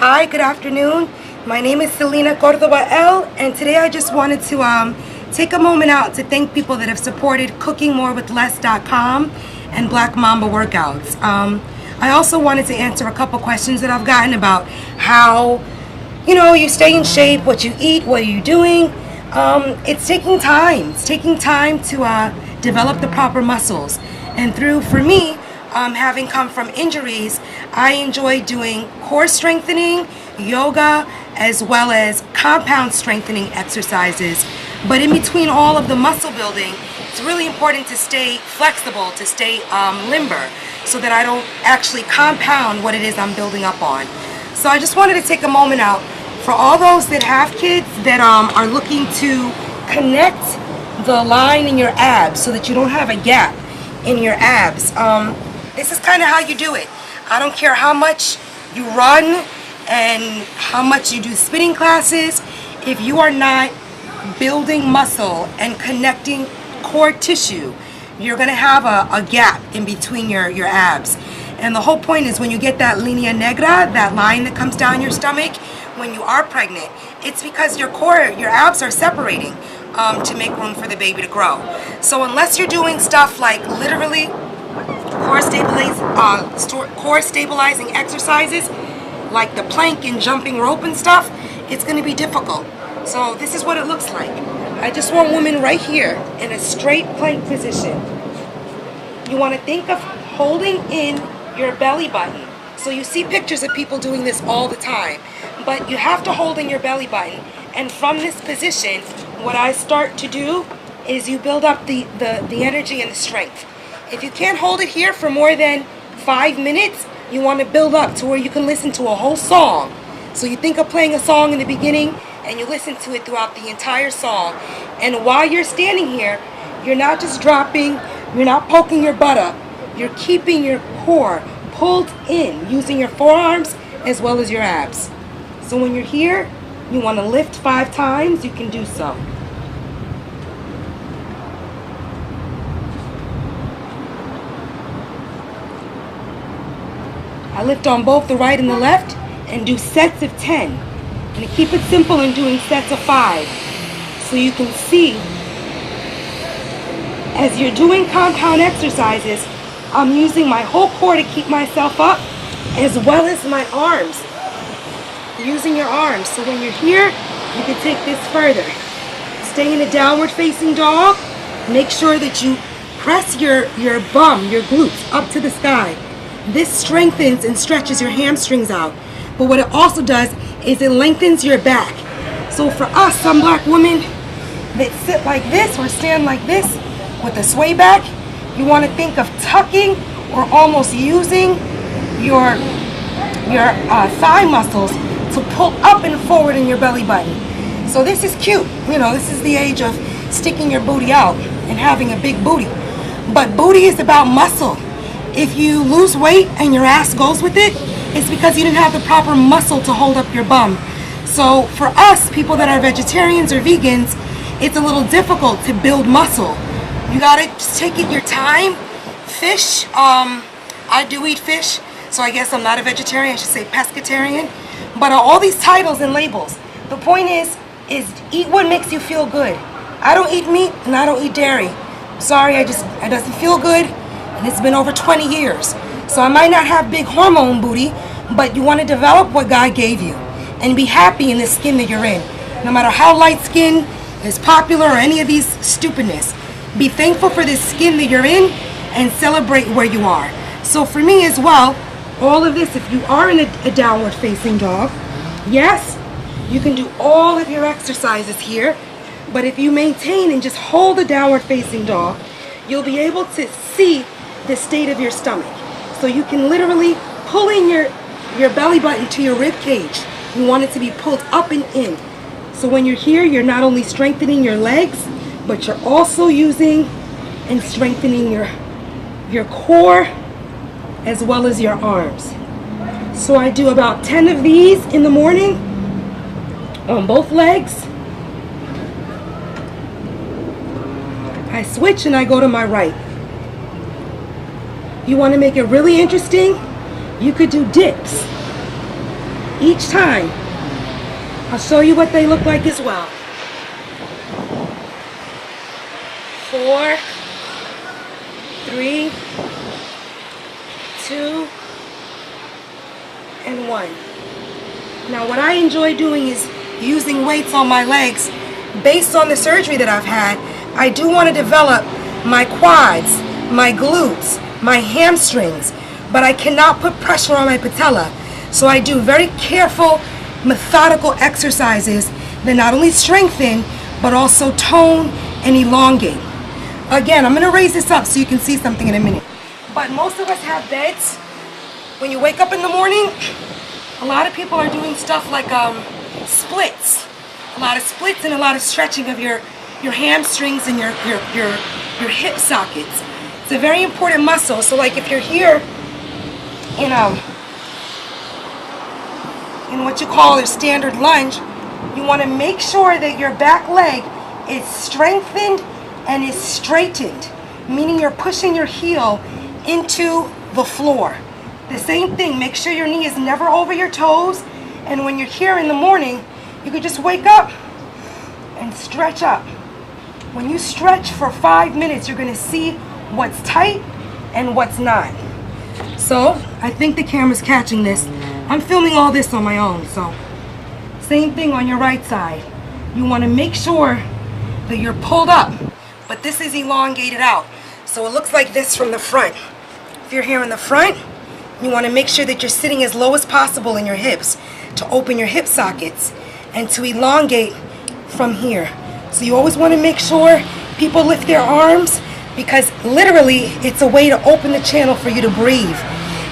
Hi, good afternoon. My name is Celina Cordoba and today I just wanted to take a moment out to thank people that have supported CookingMoreWithLess.com and Black Mamba Workouts. I also wanted to answer a couple questions that I've gotten about how, you stay in shape, what you eat, what are you doing. It's taking time. It's taking time to develop the proper muscles. And for me, having come from injuries, I enjoy doing core strengthening, yoga, as well as compound strengthening exercises. But in between all of the muscle building, it's really important to stay flexible, to stay limber, so that I don't actually compound what it is I'm building up on. So I just wanted to take a moment out for all those that have kids that are looking to connect the line in your abs so that you don't have a gap in your abs. This is kind of how you do it. I don't care how much you run and how much you do spinning classes. If you are not building muscle and connecting core tissue, you're going to have a gap in between your abs. And the whole point is when you get that linea negra, that line that comes down your stomach when you are pregnant, it's because your abs are separating to make room for the baby to grow. So unless you're doing stuff like literally core stabilizing exercises like the plank and jumping rope and stuff, it's going to be difficult. So this is what it looks like. I just want women right here in a straight plank position. You want to think of holding in your belly button. So you see pictures of people doing this all the time, but you have to hold in your belly button. And from this position, what I start to do is you build up the energy and the strength. If you can't hold it here for more than 5 minutes, you want to build up to where you can listen to a whole song. So you think of playing a song in the beginning and you listen to it throughout the entire song. And while you're standing here, you're not just dropping, you're not poking your butt up. You're keeping your core pulled in using your forearms as well as your abs. So when you're here, you want to lift 5 times, you can do so. I lift on both the right and the left and do sets of 10. And to keep it simple, I'm doing sets of 5. So you can see, as you're doing compound exercises, I'm using my whole core to keep myself up, as well as my arms. Using your arms. So when you're here, you can take this further. Stay in a downward facing dog. Make sure that you press your bum, your glutes, up to the sky. This strengthens and stretches your hamstrings out. But what it also does is it lengthens your back. So for us, some black women that sit like this or stand like this with a sway back, you want to think of tucking or almost using your thigh muscles to pull up and forward in your belly button. So this is cute. This is the age of sticking your booty out and having a big booty. But booty is about muscle. If you lose weight and your ass goes with it, it's because you didn't have the proper muscle to hold up your bum. So for us, people that are vegetarians or vegans, it's a little difficult to build muscle. You gotta just take it your time. Fish, I do eat fish, so I guess I'm not a vegetarian, I should say pescatarian. But all these titles and labels, the point is eat what makes you feel good. I don't eat meat and I don't eat dairy. Sorry, it doesn't feel good. And it's been over 20 years. So I might not have big hormone booty, but you want to develop what God gave you and be happy in the skin that you're in. No matter how light skin is popular or any of these stupidness, be thankful for this skin that you're in and celebrate where you are. So for me as well, all of this, if you are in a downward facing dog, yes, you can do all of your exercises here, but if you maintain and just hold a downward facing dog, you'll be able to see the state of your stomach. So you can literally pull in your belly button to your rib cage. You want it to be pulled up and in. So when you're here, you're not only strengthening your legs, but you're also using and strengthening your core as well as your arms. So I do about 10 of these in the morning on both legs. I switch and I go to my right. You want to make it really interesting? You could do dips. each time. I'll show you what they look like as well. 4, 3, 2, and 1. Now what I enjoy doing is using weights on my legs. Based on the surgery that I've had, I do want to develop my quads, my glutes, my hamstrings, but I cannot put pressure on my patella. So I do very careful, methodical exercises that not only strengthen, but also tone and elongate. Again, I'm going to raise this up so you can see something in a minute. But most of us have beds. When you wake up in the morning, a lot of people are doing stuff like splits. A lot of splits and a lot of stretching of your hamstrings and your hip sockets. It's a very important muscle. So like if you're here in what you call a standard lunge, you want to make sure that your back leg is strengthened and is straightened, meaning you're pushing your heel into the floor. The same thing, make sure your knee is never over your toes, and when you're here in the morning, you could just wake up and stretch up. When you stretch for 5 minutes, you're going to see what's tight and what's not. So, I think the camera's catching this. I'm filming all this on my own, so same thing on your right side. You want to make sure that you're pulled up, but this is elongated out. So it looks like this from the front. If you're here in the front, you want to make sure that you're sitting as low as possible in your hips to open your hip sockets and to elongate from here. So you always want to make sure people lift their arms, because literally it's a way to open the channel for you to breathe.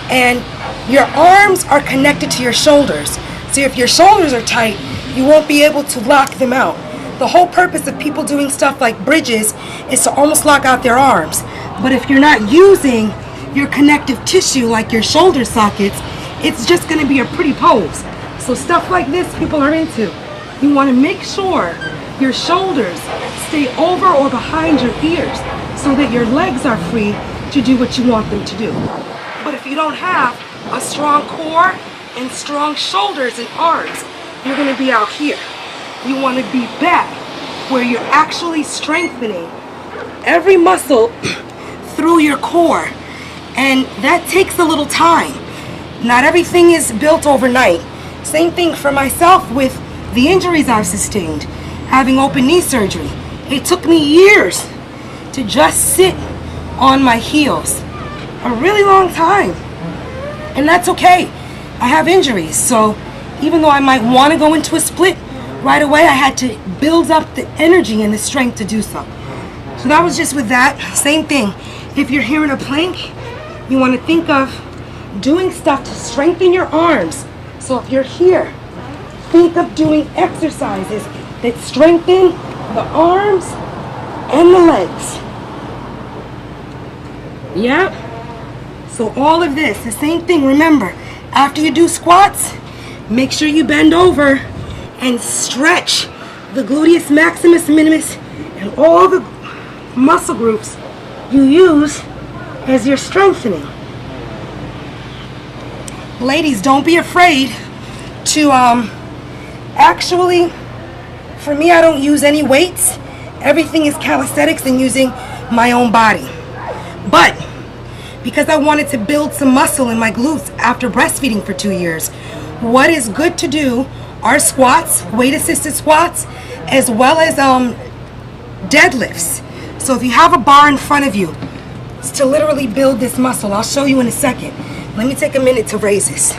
And your arms are connected to your shoulders. So if your shoulders are tight, you won't be able to lock them out. The whole purpose of people doing stuff like bridges is to almost lock out their arms. But if you're not using your connective tissue like your shoulder sockets, it's just going to be a pretty pose. So stuff like this people are into. You want to make sure your shoulders stay over or behind your ears so that your legs are free to do what you want them to do. But if you don't have a strong core and strong shoulders and arms, you're going to be out here. You want to be back where you're actually strengthening every muscle through your core. And that takes a little time. Not everything is built overnight. Same thing for myself with the injuries I've sustained, having open knee surgery. It took me years to just sit on my heels. A really long time. And that's okay. I have injuries, so even though I might want to go into a split right away, I had to build up the energy and the strength to do so. So that was just with that. Same thing. If you're here in a plank, you want to think of doing stuff to strengthen your arms. So if you're here, think of doing exercises that strengthen the arms and the legs. Yeah? So all of this, the same thing. Remember, after you do squats, make sure you bend over and stretch the gluteus maximus, minimus, and all the muscle groups you use as you're strengthening. Ladies, don't be afraid to actually, for me, I don't use any weights. Everything is calisthenics and using my own body. But because I wanted to build some muscle in my glutes after breastfeeding for 2 years, what is good to do are squats, weight-assisted squats, as well as deadlifts. So if you have a bar in front of you, it's to literally build this muscle. I'll show you in a second. Let me take a minute to raise this.